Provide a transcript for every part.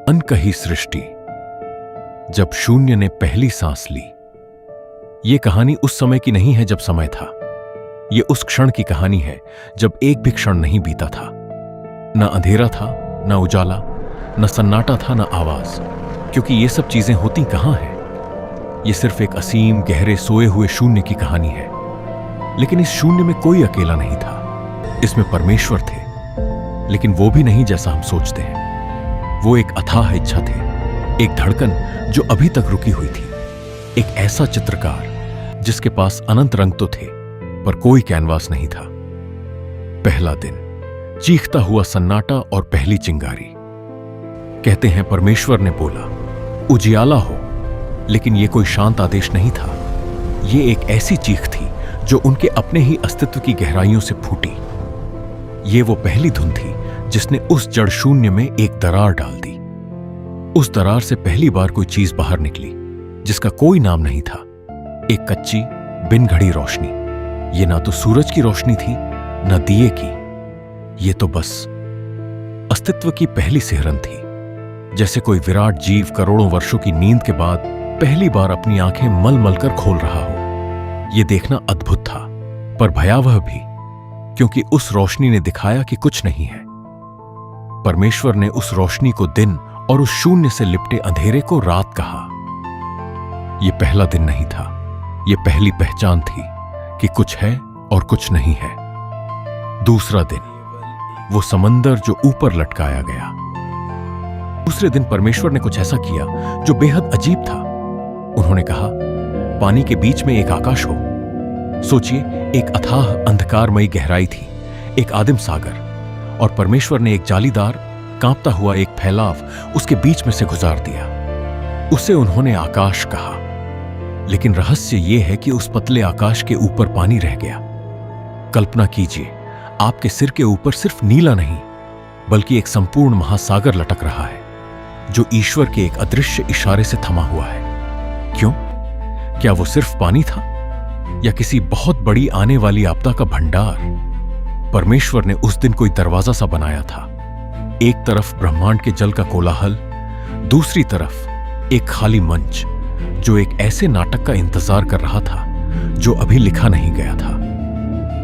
अनकही सृष्टि, जब शून्य ने पहली सांस ली। ये कहानी उस समय की नहीं है जब समय था। ये उस क्षण की कहानी है जब एक भी क्षण नहीं बीता था। न अंधेरा था, न उजाला, न सन्नाटा था, न आवाज, क्योंकि ये सब चीजें होती कहां हैं। ये सिर्फ एक असीम गहरे सोए हुए शून्य की कहानी है। लेकिन इस शून्य में कोई अकेला नहीं था। इसमें परमेश्वर थे, लेकिन वो भी नहीं जैसा हम सोचते हैं। वो एक अथाह इच्छा थे, एक धड़कन जो अभी तक रुकी हुई थी, एक ऐसा चित्रकार जिसके पास अनंत रंग तो थे पर कोई कैनवास नहीं था। पहला दिन, चीखता हुआ सन्नाटा और पहली चिंगारी। कहते हैं परमेश्वर ने बोला, उजियाला हो, लेकिन यह कोई शांत आदेश नहीं था। यह एक ऐसी चीख थी जो उनके अपने ही अस्तित्व की गहराइयों से फूटी। ये वो पहली धुन थी जिसने उस जड़ शून्य में एक दरार डाल दी। उस दरार से पहली बार कोई चीज बाहर निकली जिसका कोई नाम नहीं था। एक कच्ची बिन घड़ी रोशनी। ये ना तो सूरज की रोशनी थी, न दिए की। ये तो बस अस्तित्व की पहली सिहरन थी। जैसे कोई विराट जीव करोड़ों वर्षों की नींद के बाद पहली बार अपनी आंखें मल मल कर खोल रहा हो। यह देखना अद्भुत था, पर भयावह भी, क्योंकि उस रोशनी ने दिखाया कि कुछ नहीं है। परमेश्वर ने उस रोशनी को दिन और उस शून्य से लिपटे अंधेरे को रात कहा। यह पहला दिन नहीं था, यह पहली पहचान थी कि कुछ है और कुछ नहीं है। दूसरा दिन, वो समंदर जो ऊपर लटकाया गया। दूसरे दिन परमेश्वर ने कुछ ऐसा किया जो बेहद अजीब था। उन्होंने कहा, पानी के बीच में एक आकाश हो। सोचिए, एक अथाह अंधकारमयी गहराई थी, एक आदिम सागर, और परमेश्वर ने एक जालीदार कांपता हुआ एक फैलाव उसके बीच में से गुजार दिया। उसे उन्होंने आकाश कहा। लेकिन रहस्य यह है कि उस पतले आकाश के ऊपर पानी रह गया। कल्पना कीजिए, आपके सिर के ऊपर सिर्फ नीला नहीं, बल्कि एक संपूर्ण महासागर लटक रहा है, जो ईश्वर के एक अदृश्य इशारे से थमा हुआ है। क्यों? क्या वो सिर्फ पानी था, या किसी बहुत बड़ी आने वाली आपदा का भंडार? परमेश्वर ने उस दिन कोई दरवाजा सा बनाया था। एक तरफ ब्रह्मांड के जल का कोलाहल, दूसरी तरफ एक खाली मंच जो एक ऐसे नाटक का इंतजार कर रहा था जो अभी लिखा नहीं गया था।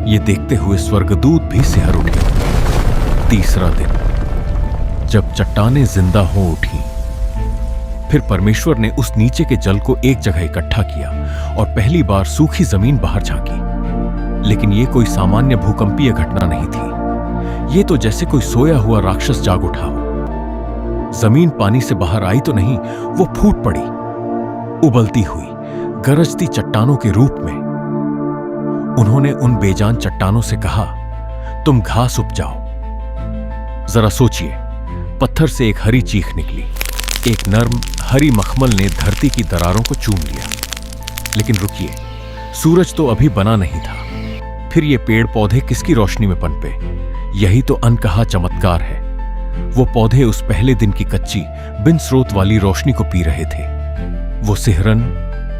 यह देखते हुए स्वर्गदूत भी सिहर उठे। तीसरा दिन, जब चट्टानें जिंदा हो उठी। फिर परमेश्वर ने उस नीचे के जल को एक जगह इकट्ठा किया और पहली बार सूखी जमीन बाहर झांकी। लेकिन यह कोई सामान्य भूकंपीय घटना नहीं थी। यह तो जैसे कोई सोया हुआ राक्षस जाग उठा हो। जमीन पानी से बाहर आई तो नहीं, वो फूट पड़ी, उबलती हुई, गरजती चट्टानों के रूप में। उन्होंने उन बेजान चट्टानों से कहा, तुम घास उपजाओ। जरा सोचिए, पत्थर से एक हरी चीख निकली। एक नर्म हरी मखमल ने धरती की दरारों को चूम लिया। लेकिन रुकिए, सूरज तो अभी बना नहीं था। फिर ये पेड़ पौधे किसकी रोशनी में पनपे? यही तो अनकहा चमत्कार है। वो पौधे उस पहले दिन की कच्ची बिन स्रोत वाली रोशनी को पी रहे थे। वो सिहरन,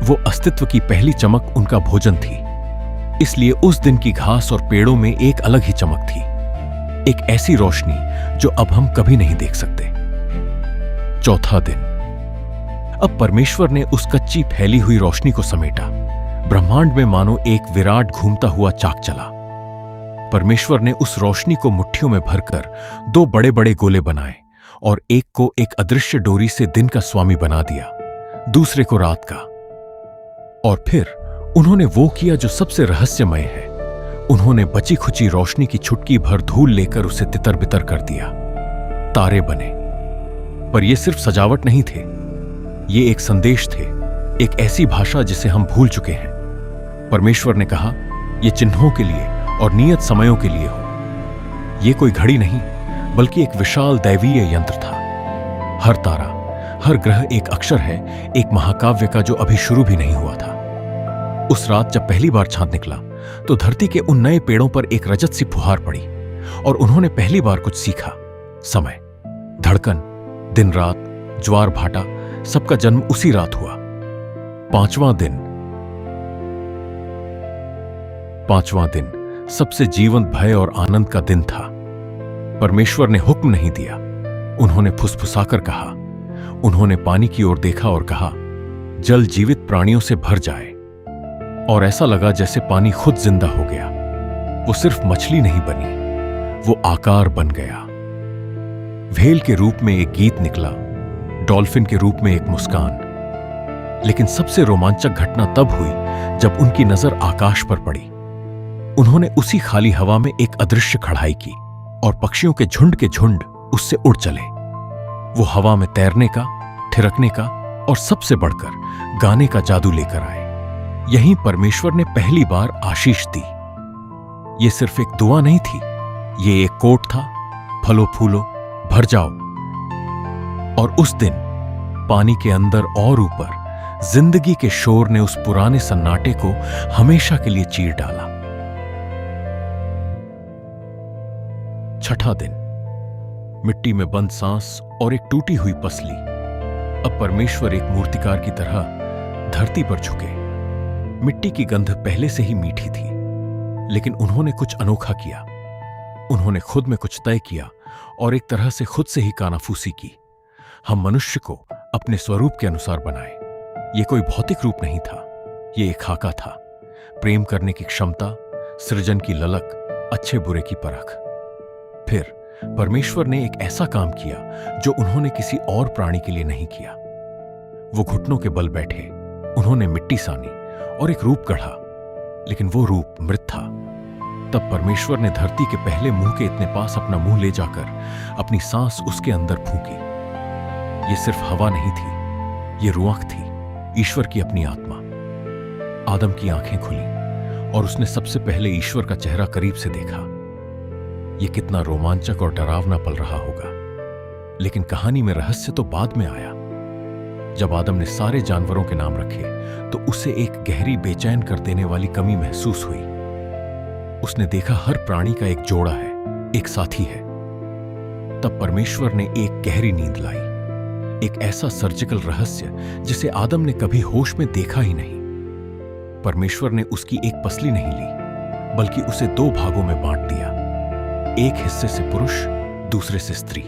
वो अस्तित्व की पहली चमक उनका भोजन थी। इसलिए उस दिन की घास और पेड़ों में एक अलग ही चमक थी, एक ऐसी रोशनी जो अब हम कभी नहीं देख सकते। चौथा दिन, अब परमेश्वर ने उस कच्ची फैली हुई रोशनी को समेटा। ब्रह्मांड में मानो एक विराट घूमता हुआ चाक चला। परमेश्वर ने उस रोशनी को मुट्ठियों में भरकर दो बड़े बड़े गोले बनाए और एक को एक अदृश्य डोरी से दिन का स्वामी बना दिया, दूसरे को रात का। और फिर उन्होंने वो किया जो सबसे रहस्यमय है। उन्होंने बची खुची रोशनी की छुटकी भर धूल लेकर उसे तितर बितर कर दिया। तारे बने। पर ये सिर्फ सजावट नहीं थे, ये एक संदेश थे, एक ऐसी भाषा जिसे हम भूल चुके हैं। परमेश्वर ने कहा, ये चिन्हों के लिए और नियत समयों के लिए हो। ये कोई घड़ी नहीं, बल्कि एक विशाल दैवीय यंत्र था। हर तारा, हर ग्रह एक अक्षर है, एक महाकाव्य का जो अभी शुरू भी नहीं हुआ था। उस रात जब पहली बार चांद निकला तो धरती के उन नए पेड़ों पर एक रजत सी फुहार पड़ी और उन्होंने पहली बार कुछ सीखा। समय, धड़कन, दिन रात, ज्वार भाटा, सबका जन्म उसी रात हुआ। पांचवां दिन सबसे जीवंत भय और आनंद का दिन था। परमेश्वर ने हुक्म नहीं दिया, उन्होंने फुसफुसाकर कहा, उन्होंने पानी की ओर देखा और कहा, जल जीवित प्राणियों से भर जाए। और ऐसा लगा जैसे पानी खुद जिंदा हो गया। वो सिर्फ मछली नहीं बनी, वो आकार बन गया। व्हेल के रूप में एक गीत निकला, डॉल्फिन के रूप में एक मुस्कान। लेकिन सबसे रोमांचक घटना तब हुई जब उनकी नजर आकाश पर पड़ी। उन्होंने उसी खाली हवा में एक अदृश्य खड़ाई की और पक्षियों के झुंड उससे उड़ चले। वो हवा में तैरने का, थिरकने का और सबसे बढ़कर गाने का जादू लेकर आए। यहीं परमेश्वर ने पहली बार आशीष दी। ये सिर्फ एक दुआ नहीं थी, ये एक कोट था, फलो फूलो भर जाओ। और उस दिन पानी के अंदर और ऊपर जिंदगी के शोर ने उस पुराने सन्नाटे को हमेशा के लिए चीर डाला। छठा दिन, मिट्टी में बंद सांस और एक टूटी हुई पसली। अब परमेश्वर एक मूर्तिकार की तरह धरती पर झुके। मिट्टी की गंध पहले से ही मीठी थी, लेकिन उन्होंने कुछ अनोखा किया। उन्होंने खुद में कुछ तय किया और एक तरह से खुद से ही कानाफूसी की। हम मनुष्य को अपने स्वरूप के अनुसार बनाए। यह कोई भौतिक रूप नहीं था, यह एक खाका था। प्रेम करने की क्षमता, सृजन की ललक, अच्छे बुरे की परख। फिर परमेश्वर ने एक ऐसा काम किया जो उन्होंने किसी और प्राणी के लिए नहीं किया। वो घुटनों के बल बैठे, उन्होंने मिट्टी सानी और एक रूप गढ़ा, लेकिन वो रूप मृत था। तब परमेश्वर ने धरती के पहले मुंह के इतने पास अपना मुंह ले जाकर अपनी सांस उसके अंदर फूंकी। ये सिर्फ हवा नहीं थी, ये रूह थी, ईश्वर की अपनी आत्मा। आदम की आंखें खुली और उसने सबसे पहले ईश्वर का चेहरा करीब से देखा। यह कितना रोमांचक और डरावना पल रहा होगा। लेकिन कहानी में रहस्य तो बाद में आया। जब आदम ने सारे जानवरों के नाम रखे तो उसे एक गहरी बेचैन कर देने वाली कमी महसूस हुई। उसने देखा हर प्राणी का एक जोड़ा है, एक साथी है। तब परमेश्वर ने एक गहरी नींद लाई, एक ऐसा सर्जिकल रहस्य जिसे आदम ने कभी होश में देखा ही नहीं। परमेश्वर ने उसकी एक पसली नहीं ली, बल्कि उसे दो भागों में बांट दिया, एक हिस्से से पुरुष, दूसरे से स्त्री।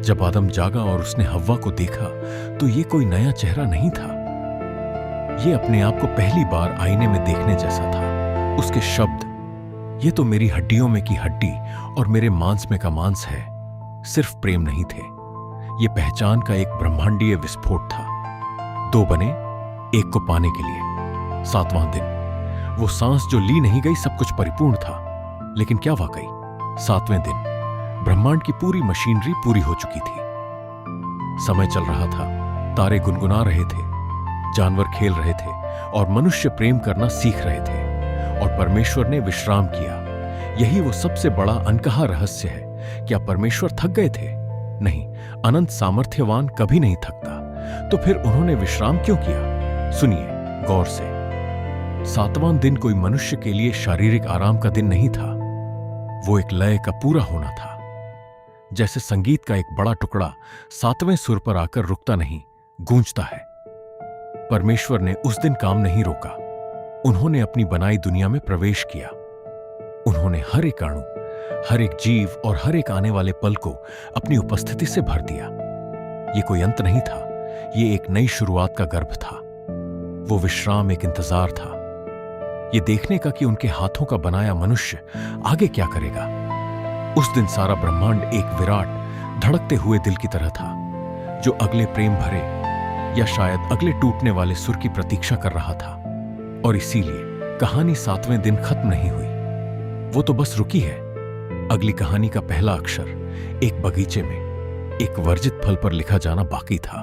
जब आदम जागा और उसने हव्वा को देखा तो ये कोई नया चेहरा नहीं था। ये अपने आप को पहली बार आईने में देखने जैसा था। उसके शब्द, ये तो मेरी हड्डियों में की हड्डी और मेरे मांस में का मांस है, सिर्फ प्रेम नहीं थे। ये पहचान का एक ब्रह्मांडीय विस्फोट था। दो बने, एक को पाने के लिए। सातवां दिन, वो सांस जो ली नहीं गई, सब कुछ परिपूर्ण था। लेकिन क्या वाकई? सातवें दिन ब्रह्मांड की पूरी मशीनरी पूरी हो चुकी थी। समय चल रहा था, तारे गुनगुना रहे थे, जानवर खेल रहे थे और मनुष्य प्रेम करना सीख रहे थे। और परमेश्वर ने विश्राम किया। यही वो सबसे बड़ा अनकहा रहस्य है। क्या परमेश्वर थक गए थे? नहीं, अनंत सामर्थ्यवान कभी नहीं थकता। तो फिर उन्होंने विश्राम क्यों किया? सुनिए गौर से। सातवां दिन कोई मनुष्य के लिए शारीरिक आराम का दिन नहीं था, वो एक लय का पूरा होना था। जैसे संगीत का एक बड़ा टुकड़ा सातवें सुर पर आकर रुकता नहीं, गूंजता है। परमेश्वर ने उस दिन काम नहीं रोका। उन्होंने अपनी बनाई दुनिया में प्रवेश किया। उन्होंने हर एक अणु, हर एक जीव और हर एक आने वाले पल को अपनी उपस्थिति से भर दिया। ये कोई अंत नहीं था, ये एक नई शुरुआत का गर्भ था। वो विश्राम एक इंतजार था, ये देखने का कि उनके हाथों का बनाया मनुष्य आगे क्या करेगा। उस दिन सारा ब्रह्मांड एक विराट, धड़कते हुए दिल की तरह था, जो अगले प्रेम भरे या शायद अगले टूटने वाले सुर की प्रतीक्षा कर रहा था। और इसीलिए कहानी सातवें दिन खत्म नहीं हुई, वो तो बस रुकी है। अगली कहानी का पहला अक्षर एक बगीचे में एक वर्जित फल पर लिखा जाना बाकी था।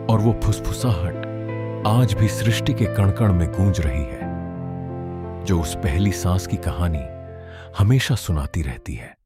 और वो फुसफुसाहट आज भी सृष्टि के कण-कण में गूंज रही है, जो उस पहली सांस की कहानी हमेशा सुनाती रहती है।